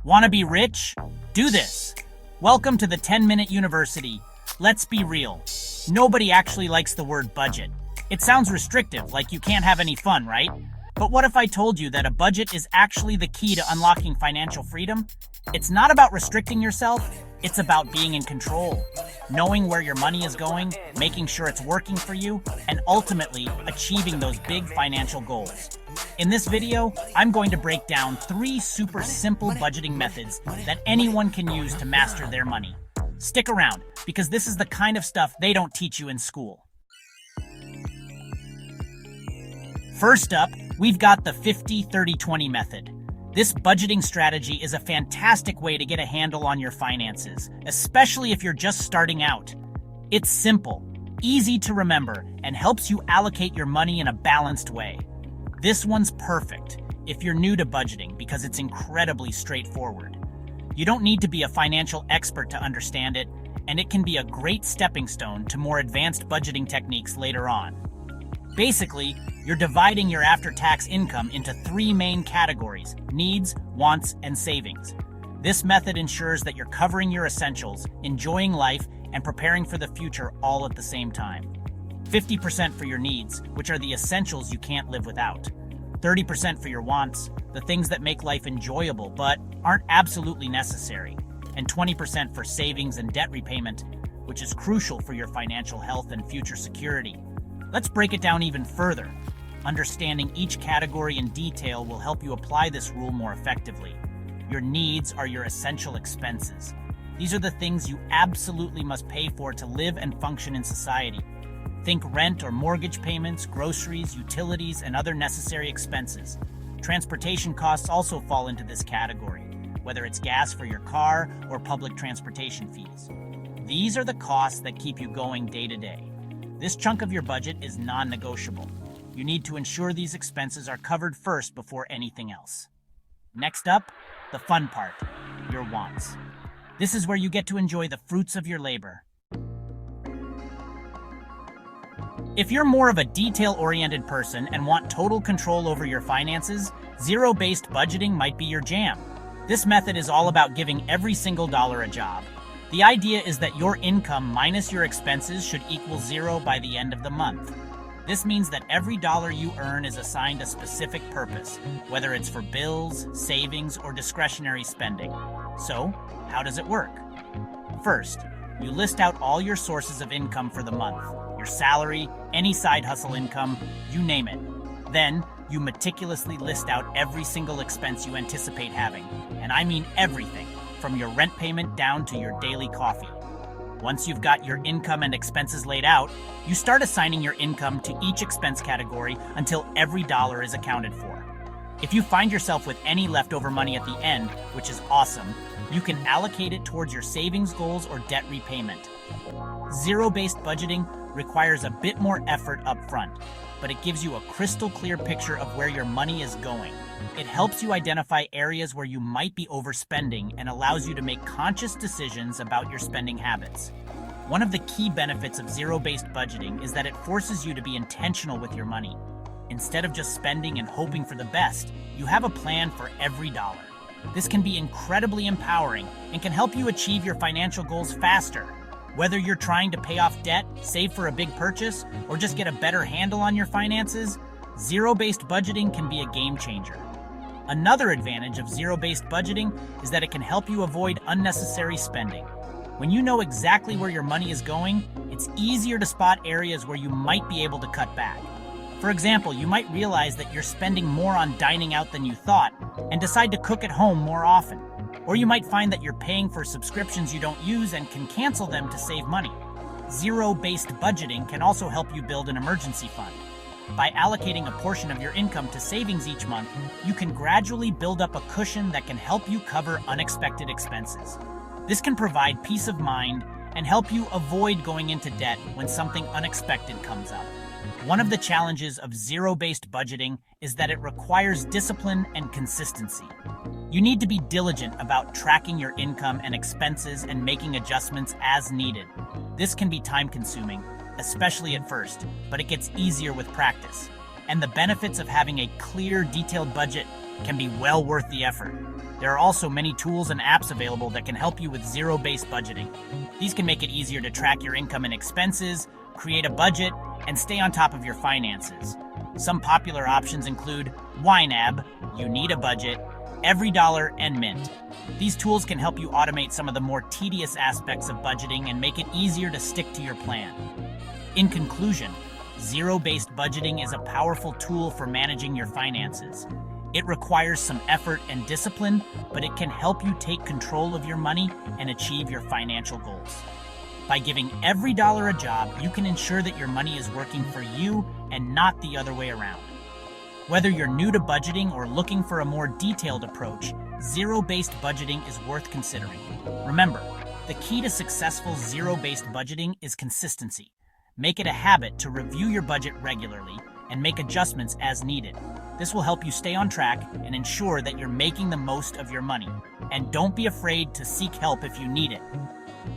Want to be rich? Do this. Welcome to the 10-Minute University. Let's be real. Nobody actually likes the word budget. It sounds restrictive, like you can't have any fun, right? But what if I told you that a budget is actually the key to unlocking financial freedom? It's not about restricting yourself, it's about being in control. Knowing where your money is going, making sure it's working for you, and ultimately achieving those big financial goals. In this video, I'm going to break down 3 super simple budgeting methods that anyone can use to master their money. Stick around, because this is the kind of stuff they don't teach you in school. First up, we've got the 50-30-20 method. This budgeting strategy is a fantastic way to get a handle on your finances, especially if you're just starting out. It's simple, easy to remember, and helps you allocate your money in a balanced way. This one's perfect if you're new to budgeting because it's incredibly straightforward. You don't need to be a financial expert to understand it, and it can be a great stepping stone to more advanced budgeting techniques later on. Basically, you're dividing your after-tax income into 3 main categories: needs, wants, and savings. This method ensures that you're covering your essentials, enjoying life, and preparing for the future all at the same time. 50% for your needs, which are the essentials you can't live without. 30% for your wants, the things that make life enjoyable but aren't absolutely necessary. And 20% for savings and debt repayment, which is crucial for your financial health and future security. Let's break it down even further. Understanding each category in detail will help you apply this rule more effectively. Your needs are your essential expenses. These are the things you absolutely must pay for to live and function in society. Think rent or mortgage payments, groceries, utilities, and other necessary expenses. Transportation costs also fall into this category, whether it's gas for your car or public transportation fees. These are the costs that keep you going day to day. This chunk of your budget is non-negotiable. You need to ensure these expenses are covered first before anything else. Next up, the fun part, your wants. This is where you get to enjoy the fruits of your labor. If you're more of a detail-oriented person and want total control over your finances, zero-based budgeting might be your jam. This method is all about giving every single dollar a job. The idea is that your income minus your expenses should equal 0 by the end of the month. This means that every dollar you earn is assigned a specific purpose, whether it's for bills, savings, or discretionary spending. So, how does it work? First, you list out all your sources of income for the month. Your salary, any side hustle income, you name it. Then, you meticulously list out every single expense you anticipate having, and I mean everything, from your rent payment down to your daily coffee. Once you've got your income and expenses laid out, you start assigning your income to each expense category until every dollar is accounted for. If you find yourself with any leftover money at the end, which is awesome, you can allocate it towards your savings goals or debt repayment. Zero-based budgeting requires a bit more effort up front, but it gives you a crystal clear picture of where your money is going. It helps you identify areas where you might be overspending and allows you to make conscious decisions about your spending habits. One of the key benefits of zero-based budgeting is that it forces you to be intentional with your money. Instead of just spending and hoping for the best, you have a plan for every dollar. This can be incredibly empowering and can help you achieve your financial goals faster. Whether you're trying to pay off debt, save for a big purchase, or just get a better handle on your finances, zero-based budgeting can be a game changer. Another advantage of zero-based budgeting is that it can help you avoid unnecessary spending. When you know exactly where your money is going, it's easier to spot areas where you might be able to cut back. For example, you might realize that you're spending more on dining out than you thought and decide to cook at home more often. Or you might find that you're paying for subscriptions you don't use and can cancel them to save money. Zero-based budgeting can also help you build an emergency fund. By allocating a portion of your income to savings each month, you can gradually build up a cushion that can help you cover unexpected expenses. This can provide peace of mind and help you avoid going into debt when something unexpected comes up. One of the challenges of zero-based budgeting is that it requires discipline and consistency. You need to be diligent about tracking your income and expenses and making adjustments as needed. This can be time-consuming, especially at first, but it gets easier with practice. and the benefits of having a clear, detailed budget can be well worth the effort. There are also many tools and apps available that can help you with zero-based budgeting. These can make it easier to track your income and expenses, create a budget, and stay on top of your finances. Some popular options include YNAB, You Need a Budget, Every Dollar, and Mint. These tools can help you automate some of the more tedious aspects of budgeting and make it easier to stick to your plan. In conclusion, zero-based budgeting is a powerful tool for managing your finances. It requires some effort and discipline, but it can help you take control of your money and achieve your financial goals. By giving every dollar a job, you can ensure that your money is working for you and not the other way around. Whether you're new to budgeting or looking for a more detailed approach, zero-based budgeting is worth considering. Remember, the key to successful zero-based budgeting is consistency. Make it a habit to review your budget regularly and make adjustments as needed. This will help you stay on track and ensure that you're making the most of your money. And don't be afraid to seek help if you need it.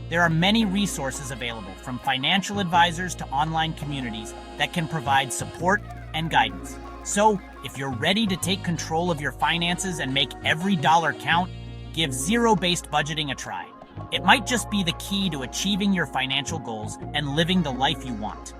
There are many resources available, from financial advisors to online communities, that can provide support and guidance. So, if you're ready to take control of your finances and make every dollar count, give zero-based budgeting a try. It might just be the key to achieving your financial goals and living the life you want.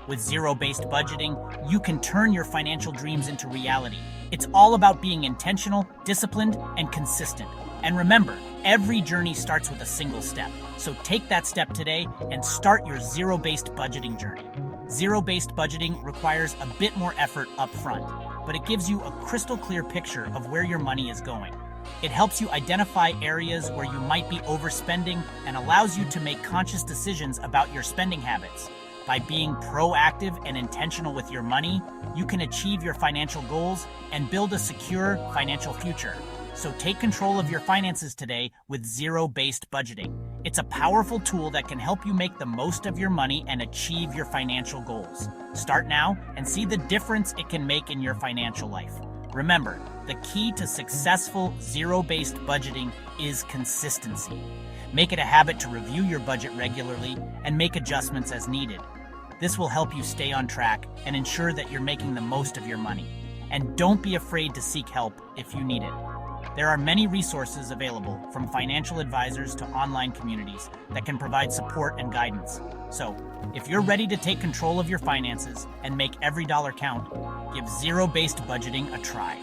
With zero-based budgeting, you can turn your financial dreams into reality. It's all about being intentional, disciplined, and consistent. And remember, every journey starts with a single step. So take that step today and start your zero-based budgeting journey. Zero-based budgeting requires a bit more effort up front, but it gives you a crystal clear picture of where your money is going. It helps you identify areas where you might be overspending and allows you to make conscious decisions about your spending habits. By being proactive and intentional with your money, you can achieve your financial goals and build a secure financial future. So take control of your finances today with zero-based budgeting. It's a powerful tool that can help you make the most of your money and achieve your financial goals. Start now and see the difference it can make in your financial life. Remember, the key to successful zero-based budgeting is consistency. Make it a habit to review your budget regularly and make adjustments as needed. This will help you stay on track and ensure that you're making the most of your money. And don't be afraid to seek help if you need it. There are many resources available, from financial advisors to online communities, that can provide support and guidance. So, if you're ready to take control of your finances and make every dollar count, give zero-based budgeting a try.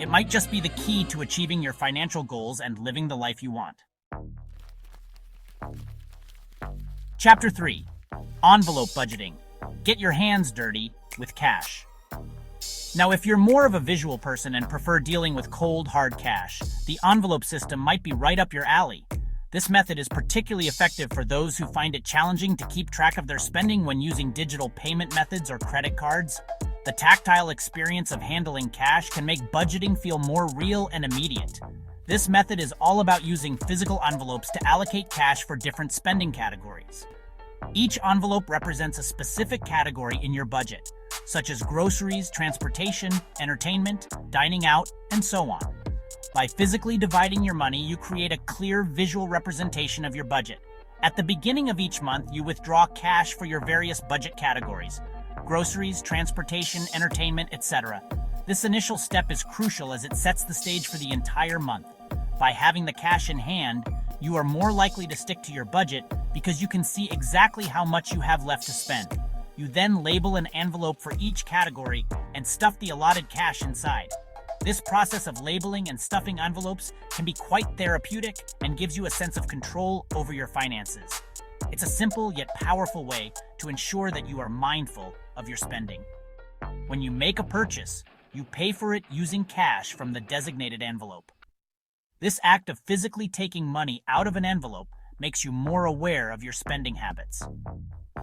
It might just be the key to achieving your financial goals and living the life you want. Chapter 3. Envelope Budgeting. Get your hands dirty with cash. Now, if you're more of a visual person and prefer dealing with cold, hard cash, the envelope system might be right up your alley. This method is particularly effective for those who find it challenging to keep track of their spending when using digital payment methods or credit cards. The tactile experience of handling cash can make budgeting feel more real and immediate. This method is all about using physical envelopes to allocate cash for different spending categories. Each envelope represents a specific category in your budget, such as groceries, transportation, entertainment, dining out, and so on. By physically dividing your money, you create a clear visual representation of your budget. At the beginning of each month, you withdraw cash for your various budget categories: groceries, transportation, entertainment, etc. This initial step is crucial as it sets the stage for the entire month. By having the cash in hand, you are more likely to stick to your budget because you can see exactly how much you have left to spend. You then label an envelope for each category and stuff the allotted cash inside. This process of labeling and stuffing envelopes can be quite therapeutic and gives you a sense of control over your finances. It's a simple yet powerful way to ensure that you are mindful of your spending. When you make a purchase, you pay for it using cash from the designated envelope. This act of physically taking money out of an envelope makes you more aware of your spending habits.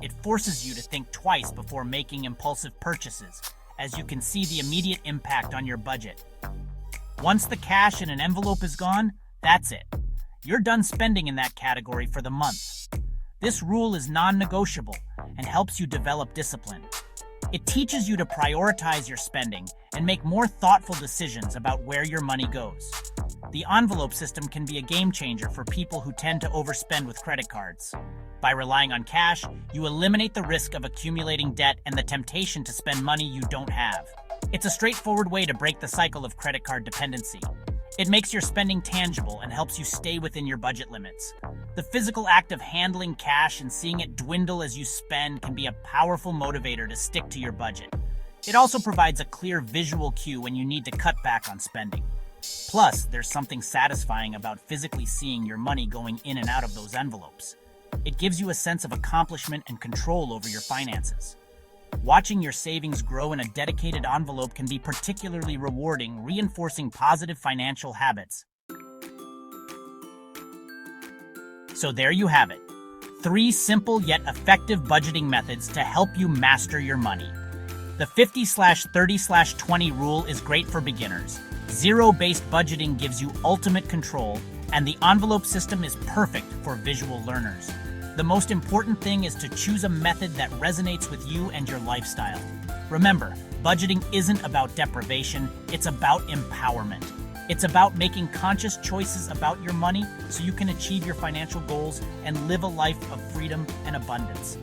It forces you to think twice before making impulsive purchases, as you can see the immediate impact on your budget. Once the cash in an envelope is gone, that's it. You're done spending in that category for the month. This rule is non-negotiable and helps you develop discipline. It teaches you to prioritize your spending and make more thoughtful decisions about where your money goes. The envelope system can be a game changer for people who tend to overspend with credit cards. By relying on cash, you eliminate the risk of accumulating debt and the temptation to spend money you don't have. It's a straightforward way to break the cycle of credit card dependency. It makes your spending tangible and helps you stay within your budget limits. The physical act of handling cash and seeing it dwindle as you spend can be a powerful motivator to stick to your budget. It also provides a clear visual cue when you need to cut back on spending. Plus, there's something satisfying about physically seeing your money going in and out of those envelopes. It gives you a sense of accomplishment and control over your finances. Watching your savings grow in a dedicated envelope can be particularly rewarding, reinforcing positive financial habits. So there you have it. 3 simple yet effective budgeting methods to help you master your money. The 50/30/20 rule is great for beginners. Zero-based budgeting gives you ultimate control, and the envelope system is perfect for visual learners. The most important thing is to choose a method that resonates with you and your lifestyle. Remember, budgeting isn't about deprivation, it's about empowerment. It's about making conscious choices about your money so you can achieve your financial goals and live a life of freedom and abundance.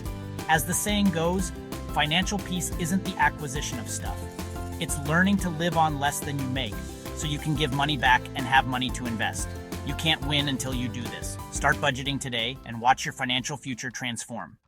As the saying goes, financial peace isn't the acquisition of stuff. It's learning to live on less than you make, so you can give money back and have money to invest. You can't win until you do this. Start budgeting today and watch your financial future transform.